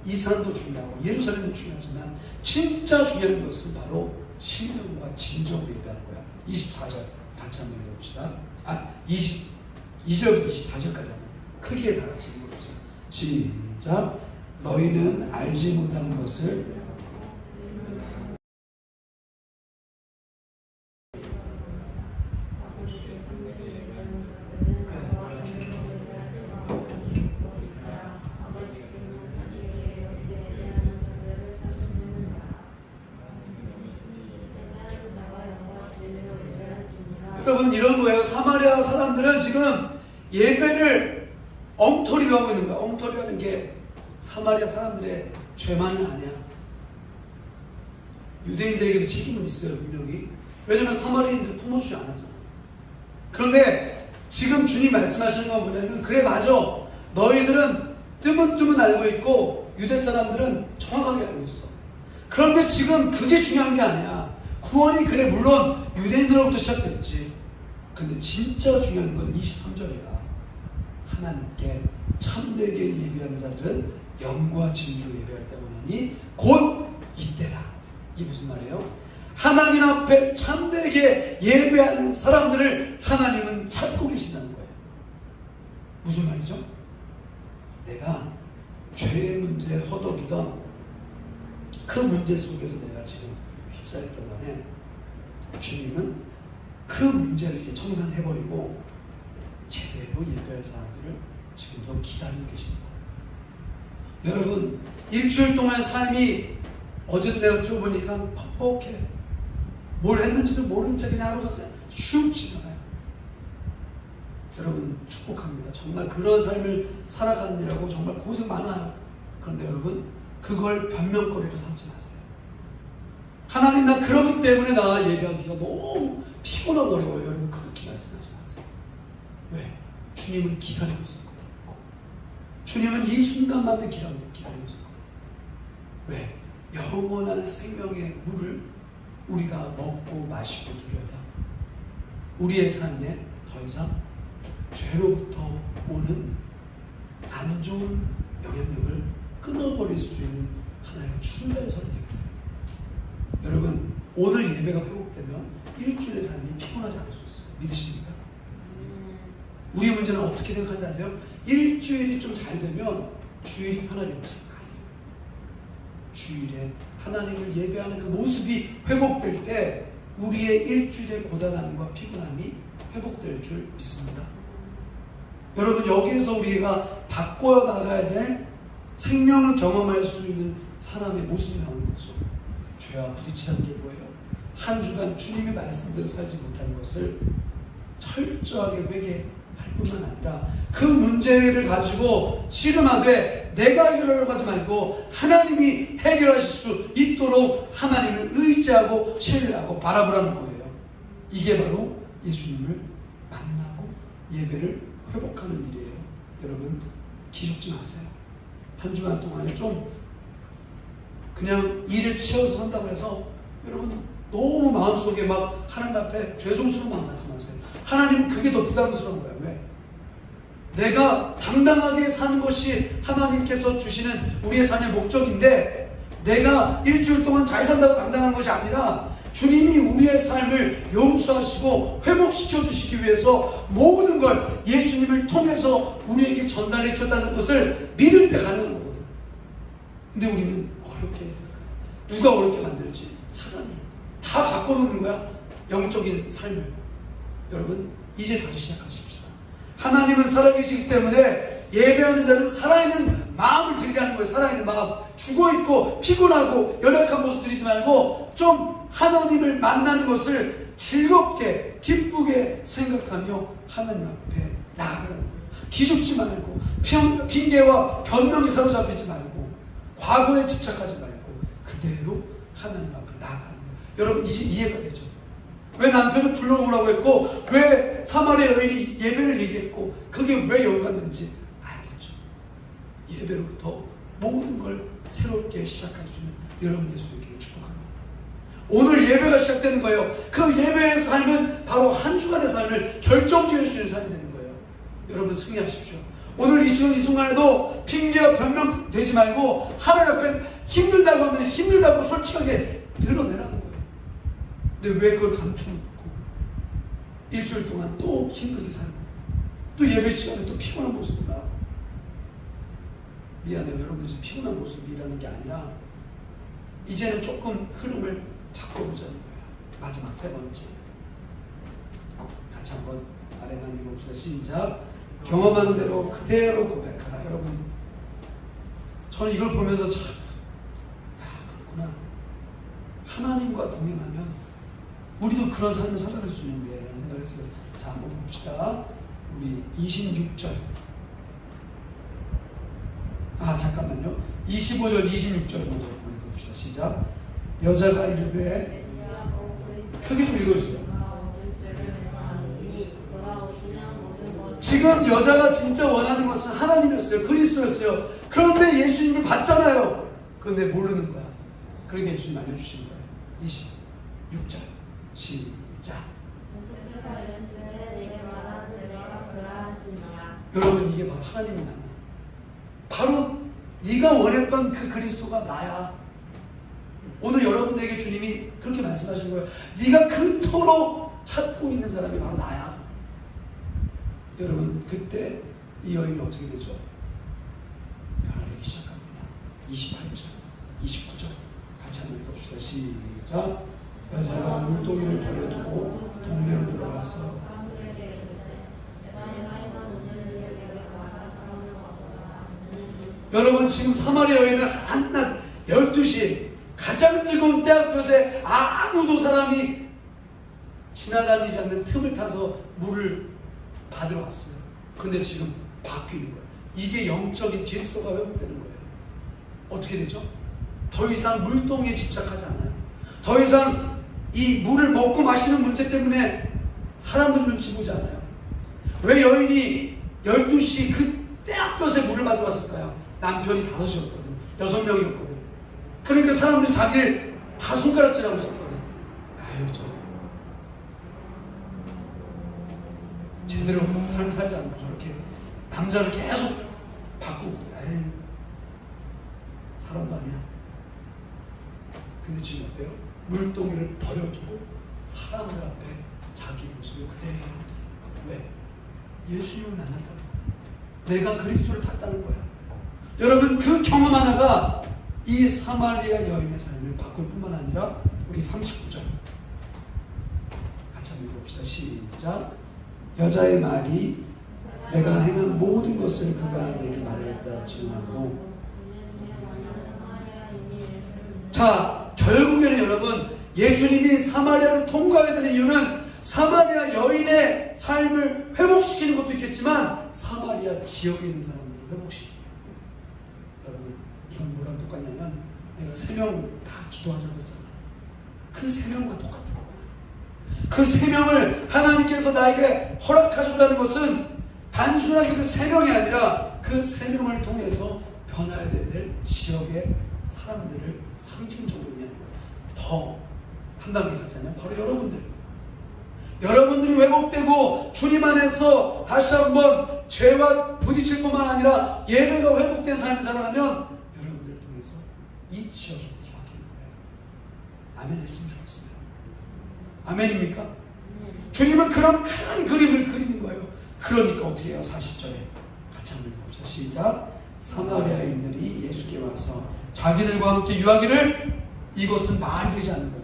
S1: 이 산도 중요하고 예루살렘도 중요하지만 진짜 중요한 것은 바로 신령과 진정으로 예배하는 거야. 24절 같이 한번 읽어봅시다. 22절부터 24절까지 한번 크게 다 같이 읽어주세요. 시작. 너희는 알지 못하는 것을 여러분 이런 거예요. 사마리아 사람들은 지금 예배를 엉터리로 하고 있는 거야. 엉터리라는 게 사마리아 사람들의 죄만은 아니야. 유대인들에게도 책임은 있어요. 분명히. 왜냐면 사마리아인들 품어주지 않았잖아. 그런데 지금 주님 말씀하시는 건 뭐냐면 그래 맞아. 너희들은 뜨문뜨문 알고 있고 유대 사람들은 정확하게 알고 있어. 그런데 지금 그게 중요한 게 아니야. 구원이 그래 물론 유대인들로부터 시작됐지. 근데 진짜 중요한 건 23절이야. 하나님께 참되게 예배하는 자들은 영과 진리로 예배할 때문이니 곧 이때라. 이게 무슨 말이에요? 하나님 앞에 참되게 예배하는 사람들을 하나님은 찾고 계신다는 거예요. 무슨 말이죠? 내가 죄의 문제에 허덕이던 그 문제 속에서 내가 지금 휩싸였던 간에 주님은 그 문제를 이제 청산해버리고 제대로 예배할 사람들을 지금도 기다리고 계시는 거예요. 여러분, 일주일 동안 삶이 어제 내가 들어보니까 퍽퍽해. 뭘 했는지도 모른 채 그냥 하루가 슉 지나가요. 여러분, 축복합니다. 정말 그런 삶을 살아가느라고 정말 고생 많아요. 그런데 여러분, 그걸 변명거리로 삼지 마세요. 하나님, 나 그러기 때문에 나 예배하기가 너무 피곤하고 어려워요. 여러분, 그렇게 말씀하지 마세요. 왜? 주님은 기다리고 있었거든요. 주님은 이 순간만을 기다리고 있었거든요. 왜? 영원한 생명의 물을 우리가 먹고 마시고 누려야 우리의 삶에 더 이상 죄로부터 오는 안 좋은 영향력을 끊어버릴 수 있는 하나의 출발선이 되거든요. 여러분, 오늘 예배가 회복되면 일주일의 삶이 피곤하지 않을 수 있어요. 믿으십니까? 우리 문제는 어떻게 생각하는지 아세요? 일주일이 좀 잘 되면 주일이 편하겠지. 아니에요. 주일에 하나님을 예배하는 그 모습이 회복될 때 우리의 일주일의 고단함과 피곤함이 회복될 줄 믿습니다. 여러분, 여기에서 우리가 바꿔 나가야 될 생명을 경험할 수 있는 사람의 모습이 나오는 거죠. 죄와 부딪히는 게 뭐예요? 한 주간 주님의 말씀대로 살지 못하는 것을 철저하게 회개할 뿐만 아니라 그 문제를 가지고 씨름하되 내가 해결하려고 하지 말고 하나님이 해결하실 수 있도록 하나님을 의지하고 신뢰하고 바라보라는 거예요. 이게 바로 예수님을 만나고 예배를 회복하는 일이에요. 여러분, 기죽지 마세요. 한 주간 동안에 좀 그냥 일에 치여서 산다고 해서 여러분 너무 마음속에 막 하나님 앞에 죄송스러운 마음 갖지 마세요. 하나님은 그게 더 부담스러운 거예요. 왜? 내가 당당하게 사는 것이 하나님께서 주시는 우리의 삶의 목적인데 내가 일주일 동안 잘 산다고 당당한 것이 아니라 주님이 우리의 삶을 용서하시고 회복시켜 주시기 위해서 모든 걸 예수님을 통해서 우리에게 전달해 주었다는 것을 믿을 때 가능한 거거든. 근데 우리는 어렵게 생각해요. 누가 어렵게 만들지? 사단이 다 바꿔놓는 거야. 영적인 삶을. 여러분, 이제 다시 시작하십시다. 하나님은 살아계시기 때문에 예배하는 자는 살아있는 마음을 드리라는 거예요. 살아있는 마음. 죽어있고 피곤하고 연약한 모습 드리지 말고 좀 하나님을 만나는 것을 즐겁게 기쁘게 생각하며 하나님 앞에 나아가라는 거예요. 기죽지 말고 핑계와 변명에 사로잡히지 말고 과거에 집착하지 말고 그대로 하나님 앞에 나아가는 거예요. 여러분, 이제 이해가 되죠? 왜 남편을 불러오라고 했고 왜 사마리아 여인이 예배를 얘기했고 그게 왜 연관되는지 알겠죠? 예배로부터 모든 걸 새롭게 시작할 수 있는 여러분 예수 되기를 축복합니다. 오늘 예배가 시작되는 거예요. 그 예배의 삶은 바로 한 주간의 삶을 결정지을 수 있는 삶이 되는 거예요. 여러분, 승리하십시오. 오늘 이 순간에도 핑계와 변명 되지 말고 하나님 앞에 힘들다고 하면 힘들다고 솔직하게 드러내라는 거예요. 근데 왜 그걸 감춰놓고 일주일 동안 또 힘들게 살고 또 예배 시간에 또 피곤한 모습으로 나오고. 미안해요. 여러분들 지금 피곤한 모습이라는 게 아니라 이제는 조금 흐름을 바꿔보자는 거예요. 마지막 세 번째. 같이 한번 아래만 읽어봅시다. 시작. 경험한 대로 그대로 고백하라. 여러분, 저는 이걸 보면서 참, 그렇구나. 하나님과 동행하면 우리도 그런 삶을 살아갈 수 있는데 라는 생각을 했어요. 자, 한번 봅시다. 우리 26절. 잠깐만요. 25절, 26절 먼저 읽어봅시다. 시작. 여자가 이르되, 크게 좀 읽어주세요. 지금 여자가 진짜 원하는 것은 하나님이었어요. 그리스도였어요. 그런데 예수님을 봤잖아요. 그런데 모르는 거야. 그러니까 예수님 알려주신 거예요. 26절 시작. 여러분, 이게 바로 하나님이 만나. 바로 네가 원했던 그 그리스도가 나야. 오늘 여러분에게 주님이 그렇게 말씀하시는 거예요. 네가 그토록 찾고 있는 사람이 바로 나야. 여러분, 그때 이 여인이 어떻게 되죠? 변화되기 시작합니다. 28절, 29절 같이 한번 읽어봅시다. 시작. 여자가 물동이를 버려두고 동네로 들어가서
S2: 여러분 지금 사마리아 여인은 한낮 12시에 가장 뜨거운 때앞볕에 아무도 사람이 지나다니지 않는 틈을 타서 물을 받으러 왔어요. 근데 지금 바뀌는 거예요. 이게 영적인 질서가 회복되는 거예요. 어떻게 되죠? 더 이상 물동에 집착하지 않아요. 더 이상 이 물을 먹고 마시는 문제 때문에 사람들 눈치 보지 않아요. 왜 여인이 12시 그 때앞볕에 물을 받으러 왔을까요? 남편이 5이었거든. 6명이었거든. 그러니까 사람들이 자기를 다 손가락질하고 있었거든. 아유, 제대로 삶 살지 않고 저렇게 남자를 계속 바꾸고, 에이, 사람도 아니야. 근데 지금 어때요? 물동이를 버려두고 사람들 앞에 자기 모습을 그대로. 왜? 예수님을 만났다는 거야. 내가 그리스도를 봤다는 거야. 여러분, 그 경험 하나가 이 사마리아 여인의 삶을 바꿀 뿐만 아니라 우리 39절 같이 한번 읽어봅시다. 시작. 여자의 말이 내가 행한 모든 것을 그가 내게 말했다 증언하고. 자, 결국에는 여러분, 예수님이 사마리아를 통과하게 되는 이유는 사마리아 여인의 삶을 회복시키는 것도 있겠지만 사마리아 지역에 있는 사람들을 회복시키는 거예요. 여러분, 이건 뭐랑 똑같냐면 내가 3명 다 기도하자고 했잖아. 그 3명과 똑같은 거예요. 그 3명을 하나님께서 나에게 허락하셨다는 것은 단순하게 그 3명이 아니라 그 3명을 통해서 변화해야 될 지역의 사람들을 상징적으로 의미하는 거예요. 더 한 단계 가자면 바로 여러분들이 회복되고 주님 안에서 다시 한번 죄와 부딪힐 뿐만 아니라 예배가 회복된 삶을 살아가면 여러분들을 통해서 이 지역이 바뀌는 거예요. 아멘 했으면 좋겠어요. 아멘입니까? 주님은 그런 큰 그림을 그리는 거예요. 그러니까 어떻게 해요? 40절에 같이 한번 읽어봅시다. 시작. 사마리아인들이 예수께 와서 자기들과 함께 유하기를 이것은 말이 되지 않는 거예요.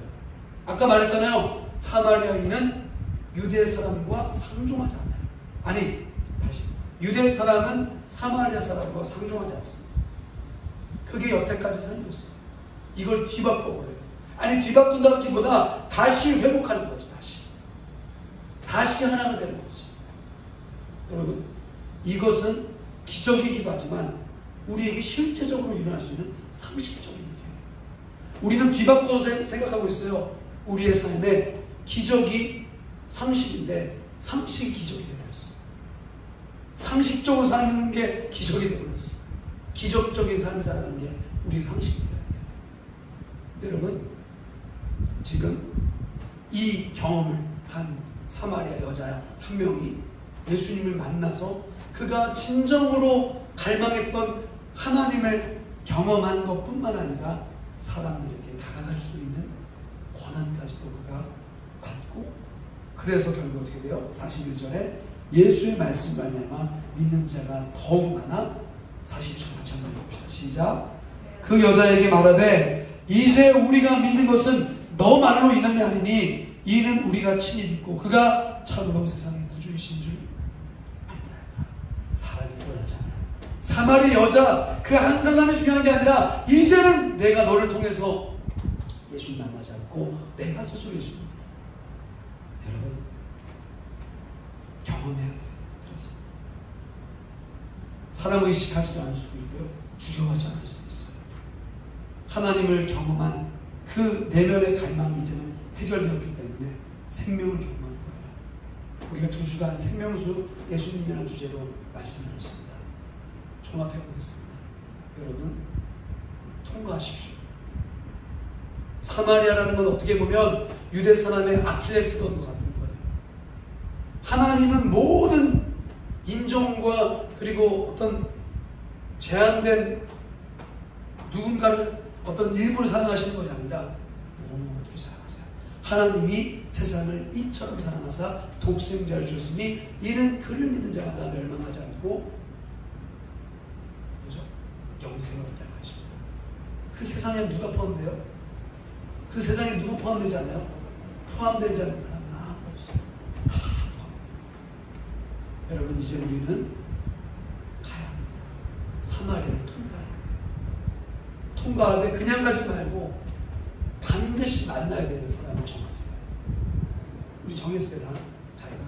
S2: 아까 말했잖아요. 사마리아인은 유대 사람과 상종하지 않아요. 아니, 다시. 유대 사람은 사마리아 사람과 상종하지 않습니다. 그게 여태까지 생겼어요. 이걸 뒤바꿔버려요. 아니, 뒤바꾼다기보다 다시 회복하는 거지. 다시 하나가 되는 거지. 여러분, 이것은 기적이기도 하지만 우리에게 실제적으로 일어날 수 있는 상식적인 일이에요. 우리는 뒤바꿔서 생각하고 있어요. 우리의 삶에 기적이 상식인데 상식이 기적이 되어버렸어. 상식적으로 사는 게 기적이 되어버렸어. 기적적인 삶을 살아가는 게 우리 상식이 되어야 돼요. 여러분, 지금 이 경험을 한 사마리아 여자 한 명이 예수님을 만나서 그가 진정으로 갈망했던 하나님을 경험한 것뿐만 아니라 사람들에게 다가갈 수 있는 권한까지도 그가 받고, 그래서 결국 어떻게 돼요? 41절에 예수의 말씀 말미암아 믿는 자가 더욱 많아. 42절 같이 한번 읽어봅시다. 시작. 그 여자에게 말하되 이제 우리가 믿는 것은 너 말로 인함이 아니니 이는 우리가 친히 믿고 그가 참으로 세상의 구주이신 줄 알미라. 사람이 원하지 않아요. 사마리아 여자 그 한 사람이 중요한 게 아니라 이제는 내가 너를 통해서 예수를 만나지 않고 내가 스스로 예수를 믿다. 여러분, 경험해야 돼요. 그래서 사람 의식하지도 않을 수도 있고요, 두려워하지 않을 수도 있어요. 하나님을 경험한 그 내면의 갈망이 이제는 해결되었기 때문에 생명을 경험하는 거예요. 우리가 2주간 생명수 예수님이라는 주제로 말씀을 드렸습니다. 종합해 보겠습니다. 여러분, 통과하십시오. 사마리아라는 건 어떻게 보면 유대 사람의 아킬레스건 같은 거예요. 하나님은 모든 인종과 그리고 어떤 제한된 누군가를 어떤 일부를 사랑하시는 것이 아니라 모두를 사랑하세요. 하나님이 세상을 이처럼 사랑하사 독생자를 주셨으니 이는 그를 믿는 자마다 멸망하지 않고 그죠? 영생을 얻게 하시고. 그 세상에 누가 포함돼요? 그 세상에 누가 포함되지 않아요? 포함되지 않는 사람은 아무도 없어요. 다 포함돼요. 여러분, 이제 우리는 가야 합니다. 사마리아를 통과해야 통과하되 그냥 가지 말고 반드시 만나야 되는 사람을 정하세요. 우리 정했어요, 다 자기가.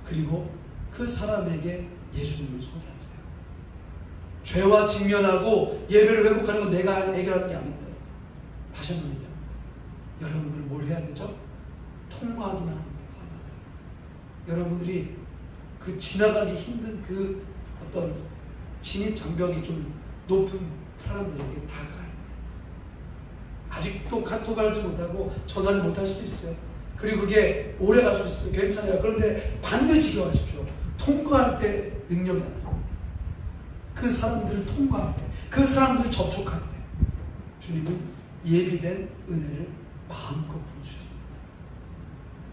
S2: 그리고 그 사람에게 예수님을 소개하세요. 죄와 직면하고 예배를 회복하는 건 내가 해결하는 게 아닙니다. 다시 한번 얘기합니다. 여러분들 뭘 해야 되죠? 통과하기만 하면 돼요. 여러분들이 그 지나가기 힘든 그 어떤 진입 장벽이 좀 높은 사람들에게 다가가요. 아직도 카톡을 하지 못하고 전화를 못할 수도 있어요. 그리고 그게 오래 갈 수도 있어요. 괜찮아요. 그런데 반드시 기억하십시오. 통과할 때 능력이 나타납니다. 그 사람들을 통과할 때, 그 사람들을 접촉할 때 주님은 예비된 은혜를 마음껏 부어주십니다.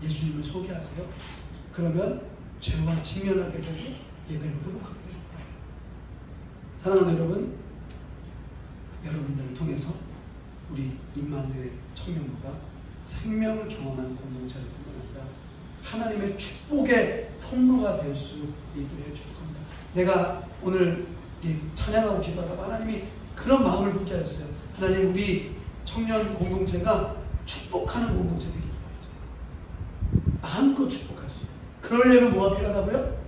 S2: 예수님을 소개하세요. 그러면 죄와 직면하게 되고 예배를 회복하게 됩니다. 사랑하는 여러분, 여러분들을 통해서 우리 임마누엘 청년부가 생명을 경험하는 공동체를 통합니다. 하나님의 축복의 통로가 될 수 있기를 축복합니다. 내가 오늘 찬양하고 기도하다가 하나님이 그런 마음을 품게 하셨어요. 하나님, 우리 청년 공동체가 축복하는 공동체 되기를 바랍니다. 마음껏 축복할 수 있어요. 그러려면 뭐가 필요하다고요?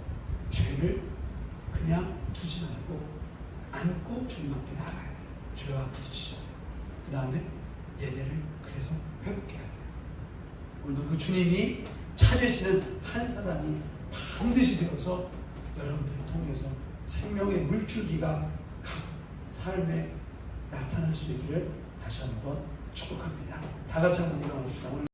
S2: 죄를 그냥 두지 말고 안고 주님 앞에 나가야 돼요. 죄와 부딪히셔서 그 다음에 예배를 그래서 회복해야 돼요. 오늘도 그 주님이 찾으시는 한 사람이 반드시 되어서 여러분들을 통해서 생명의 물줄기가 각 삶에 나타날 수 있기를 다시 한번 축복합니다. 다 같이 한번 일어나봅시다.